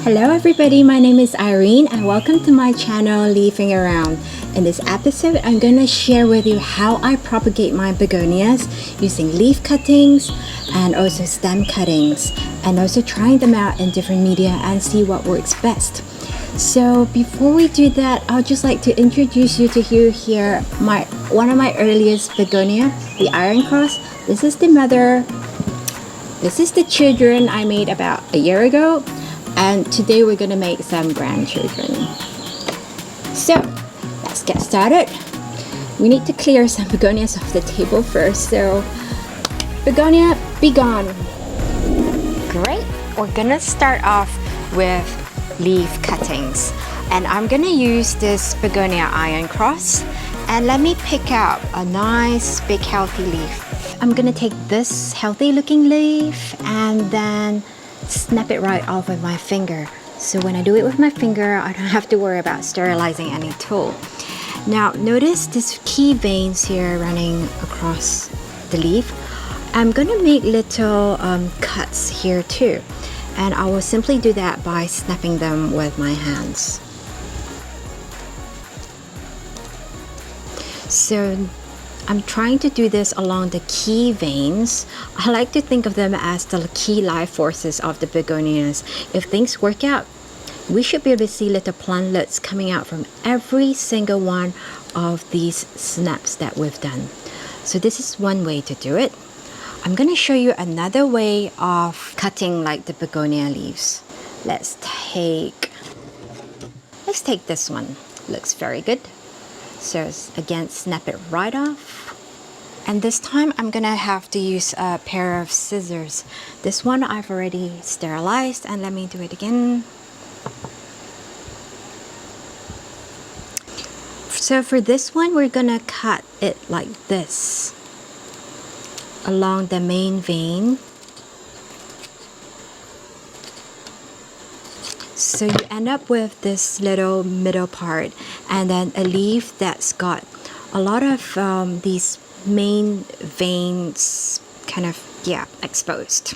Hello everybody, my name is Irene and welcome to my channel Leafing Around. In this episode, I'm going to share with you how I propagate my begonias using leaf cuttings and also stem cuttings, and also trying them out in different media and see what works best. So before we do that, I'd just like to introduce you to here one of my earliest begonia, the Iron Cross. This is the mother. This is the children I made about a year ago. And today we're going to make some grandchildren. So let's get started. We need to clear some begonias off the table first. So begonia, be gone. Great. We're going to start off with leaf cuttings. And I'm going to use this begonia iron cross. And let me pick out a nice big healthy leaf. I'm going to take this healthy looking leaf and then snap it right off with my finger. So when I do it with my finger, I don't have to worry about sterilizing any tool. Now notice these key veins here running across the leaf. I'm gonna make little cuts here too, and I will simply do that by snapping them with my hands. So I'm trying to do this along the key veins. I like to think of them as the key life forces of the begonias. If things work out, we should be able to see little plantlets coming out from every single one of these snaps that we've done. So this is one way to do it. I'm going to show you another way of cutting like the begonia leaves. Let's take this one. Looks very good. So again, snap it right off. And this time I'm gonna have to use a pair of scissors. This one I've already sterilized, and let me do it again. So for this one, we're gonna cut it like this along the main vein. So you end up with this little middle part, and then a leaf that's got a lot of these main veins kind of exposed.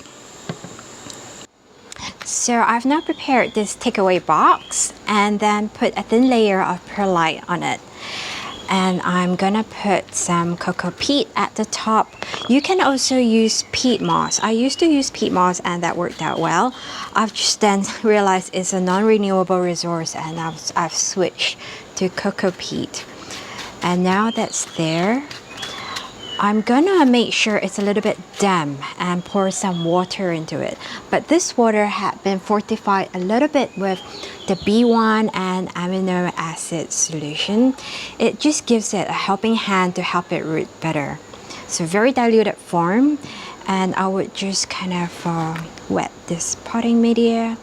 So I've now prepared this takeaway box and then put a thin layer of perlite on it. And I'm gonna put some cocoa peat at the top. You can also use peat moss. I used to use peat moss and that worked out well. I've just then realized it's a non-renewable resource, and I've switched to cocoa peat. And now that's there, I'm gonna make sure it's a little bit damp and pour some water into it. But this water had been fortified a little bit with the B1 and amino acid solution. It just gives it a helping hand to help it root better. So very diluted form, and I would just kind of wet this potting media.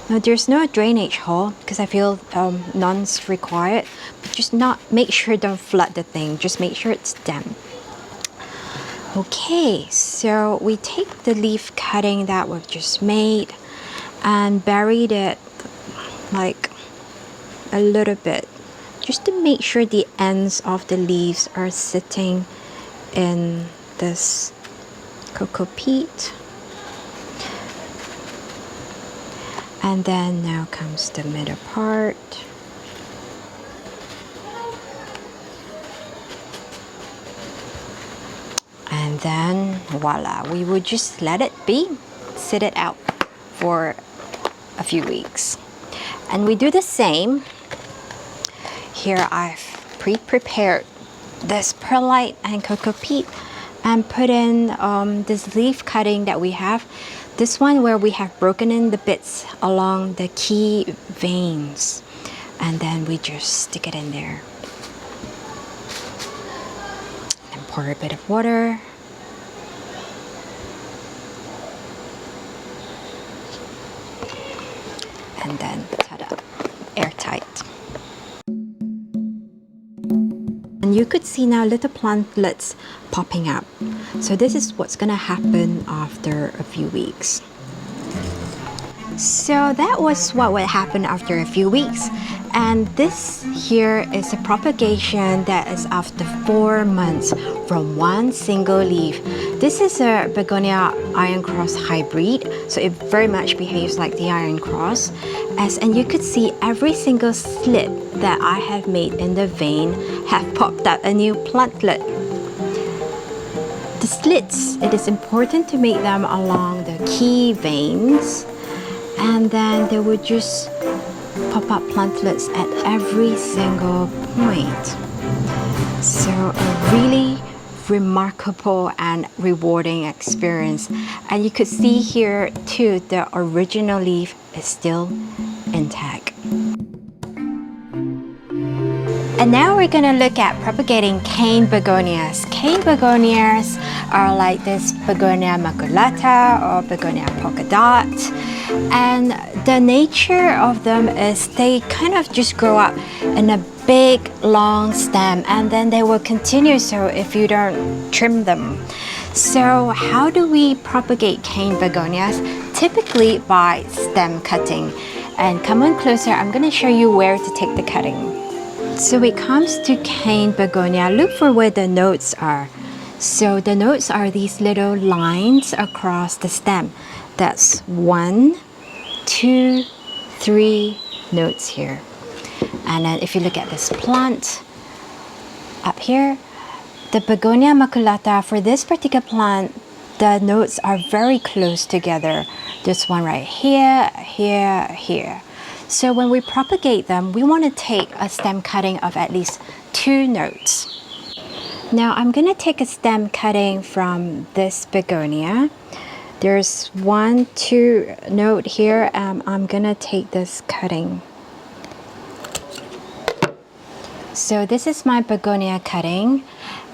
Now there's no drainage hole because I feel none's required, but just make sure don't flood the thing, just make sure it's damp. Okay, so we take the leaf cutting that we've just made and buried it like a little bit, just to make sure the ends of the leaves are sitting in this cocoa peat. And then now comes the middle part. And then voila, we would just let it be, sit it out for a few weeks. And we do the same. Here I've pre-prepared this perlite and cocoa peat and put in this leaf cutting that we have. This one where we have broken in the bits along the key veins. And then we just stick it in there. And pour a bit of water. And then ta-da, airtight. And you could see now little plantlets popping up. So this is what's gonna happen after a few weeks. So that was what would happen after a few weeks. And this here is a propagation that is after 4 months from one single leaf. This is a Begonia Iron Cross hybrid, so it very much behaves like the Iron Cross. And you could see every single slit that I have made in the vein have popped out a new plantlet. The slits, it is important to make them along the key veins, and then they would just pop up plantlets at every single point. So a really remarkable and rewarding experience. And you could see here too, the original leaf is still intact. And now we're going to look at propagating cane begonias. Cane begonias are like this Begonia Maculata or Begonia Polka Dot. And the nature of them is they kind of just grow up in a big long stem, and then they will continue so if you don't trim them. So how do we propagate cane begonias? Typically by stem cutting. And come on closer, I'm going to show you where to take the cutting. So when it comes to cane begonia, look for where the nodes are. So the nodes are these little lines across the stem. That's 1, 2, 3 nodes here. And then if you look at this plant up here, the Begonia Maculata, for this particular plant, the nodes are very close together. There's one right here, here, here. So when we propagate them, we want to take a stem cutting of at least 2 nodes. Now I'm going to take a stem cutting from this begonia. There's 1, 2 node here. I'm going to take this cutting. So this is my begonia cutting,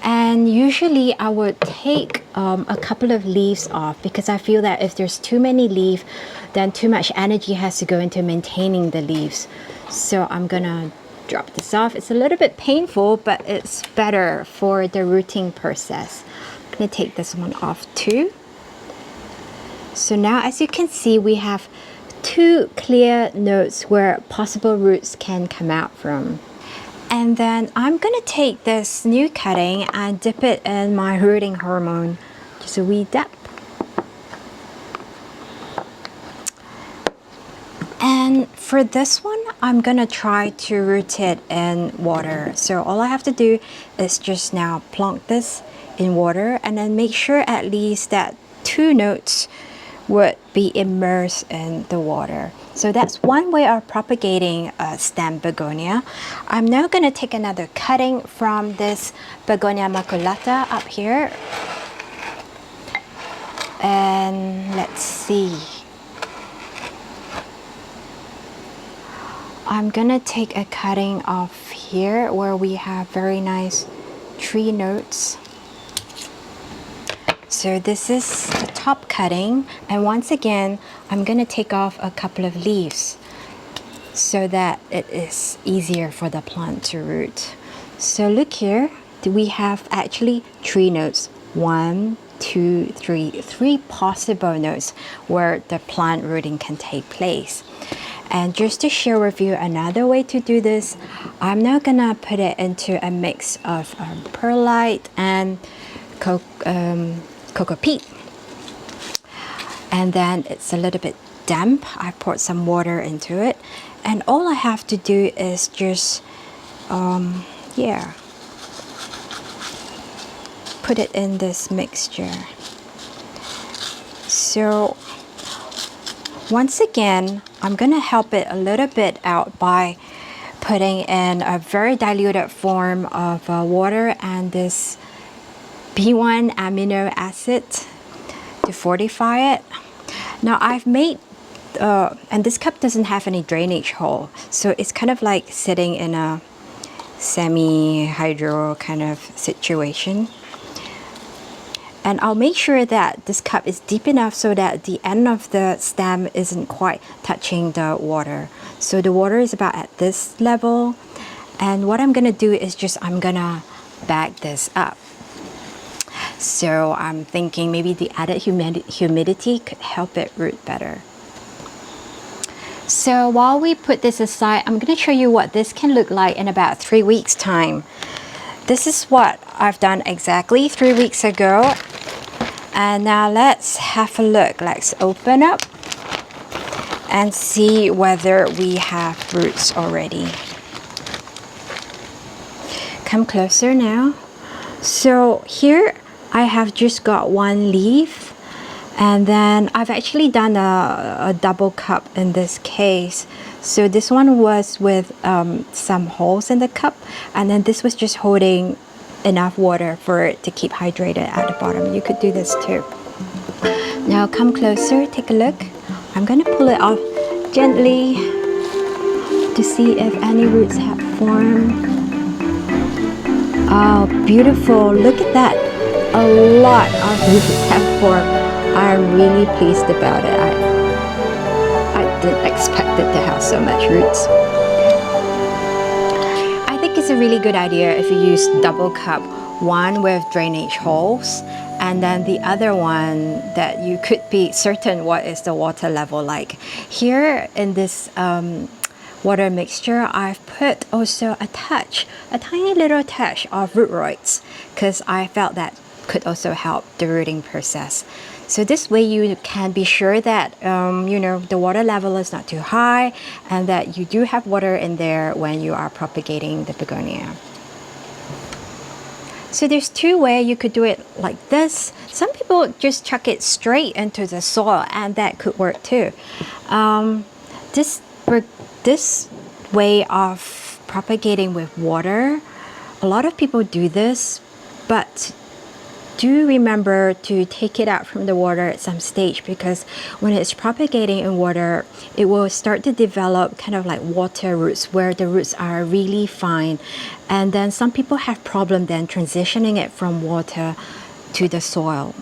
and usually I would take a couple of leaves off because I feel that if there's too many leaves, then too much energy has to go into maintaining the leaves. So I'm gonna drop this off. It's a little bit painful, but it's better for the rooting process. I'm gonna take this one off too. So now as you can see, we have 2 clear nodes where possible roots can come out from. And then I'm gonna take this new cutting and dip it in my rooting hormone. Just a wee dip. And for this one, I'm gonna try to root it in water. So all I have to do is just now plonk this in water and then make sure at least that 2 nodes would be immersed in the water. So that's one way of propagating a stem begonia. I'm now going to take another cutting from this Begonia Maculata up here. And let's see. I'm going to take a cutting off here where we have very nice tree notes. So this is the top cutting, and once again I'm going to take off a couple of leaves so that it is easier for the plant to root. So look here, we have actually 3 nodes. 1, 2, 3 possible nodes where the plant rooting can take place. And just to share with you another way to do this, I'm now gonna put it into a mix of perlite and cocoa peat. And then it's a little bit damp. I poured some water into it, and all I have to do is just put it in this mixture. So once again, I'm gonna help it a little bit out by putting in a very diluted form of water and this B1 amino acid to fortify it. Now I've made, and this cup doesn't have any drainage hole, so it's kind of like sitting in a semi-hydro kind of situation. And I'll make sure that this cup is deep enough so that the end of the stem isn't quite touching the water. So the water is about at this level. And what I'm gonna do is just, I'm gonna bag this up. So I'm thinking maybe the added humidity could help it root better. So while we put this aside, I'm going to show you what this can look like in about 3 weeks time. This is what I've done exactly 3 weeks ago. And now let's have a look. Let's open up and see whether we have roots already. Come closer now. So here I have just got one leaf, and then I've actually done a double cup in this case. So this one was with some holes in the cup, and then this was just holding enough water for it to keep hydrated at the bottom. You could do this too. Now come closer, take a look. I'm gonna pull it off gently to see if any roots have formed. Oh, beautiful, look at that. A lot of roots have formed. I'm really pleased about it. I didn't expect it to have so much roots. I think it's a really good idea if you use double cup, one with drainage holes, and then the other one that you could be certain what is the water level like. Here in this water mixture, I've put also a tiny little touch of root roids, because I felt that could also help the rooting process. So this way you can be sure that you know, the water level is not too high, and that you do have water in there when you are propagating the begonia. So there's two ways you could do it like this. Some people just chuck it straight into the soil, and that could work too. This way of propagating with water, a lot of people do this, but do remember to take it out from the water at some stage, because when it's propagating in water, it will start to develop kind of like water roots, where the roots are really fine. And then some people have problem then transitioning it from water to the soil.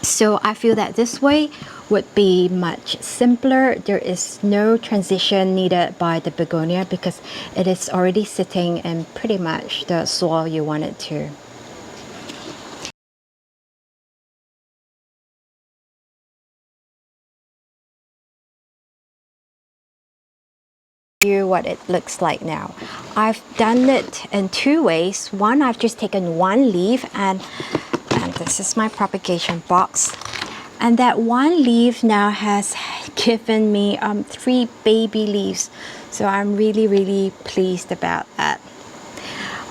So I feel that this way would be much simpler. There is no transition needed by the begonia, because it is already sitting in pretty much the soil you want it to. You what it looks like now. I've done it in two ways. One, I've just taken one leaf, and this is my propagation box, and that one leaf now has given me 3 baby leaves, so I'm really pleased about that.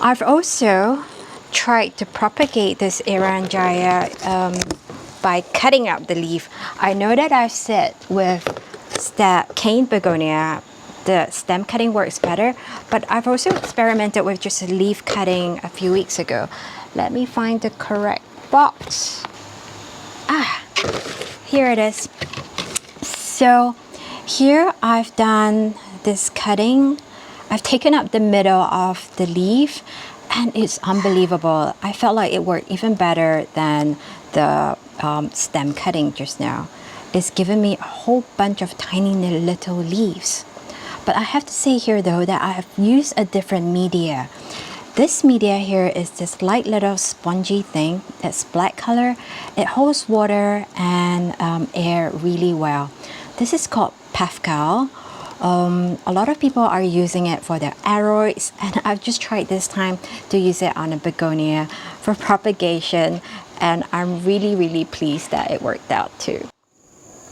I've also tried to propagate this Eranjaya by cutting up the leaf. I know that I've said with cane begonia the stem cutting works better, but I've also experimented with just leaf cutting a few weeks ago. Let me find the correct box. Here it is. So here I've done this cutting. I've taken up the middle of the leaf, and it's unbelievable. I felt like it worked even better than the stem cutting just now. It's given me a whole bunch of tiny little leaves. But I have to say here though that I have used a different media. This media here is this light little spongy thing that's black color. It holds water and air really well. This is called Pafcal. A lot of people are using it for their aroids, and I've just tried this time to use it on a begonia for propagation, and I'm really pleased that it worked out too.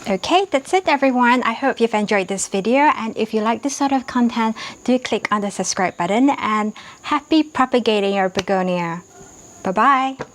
Okay, that's it everyone. I hope you've enjoyed this video, and if you like this sort of content, do click on the subscribe button, and happy propagating your begonia. Bye bye.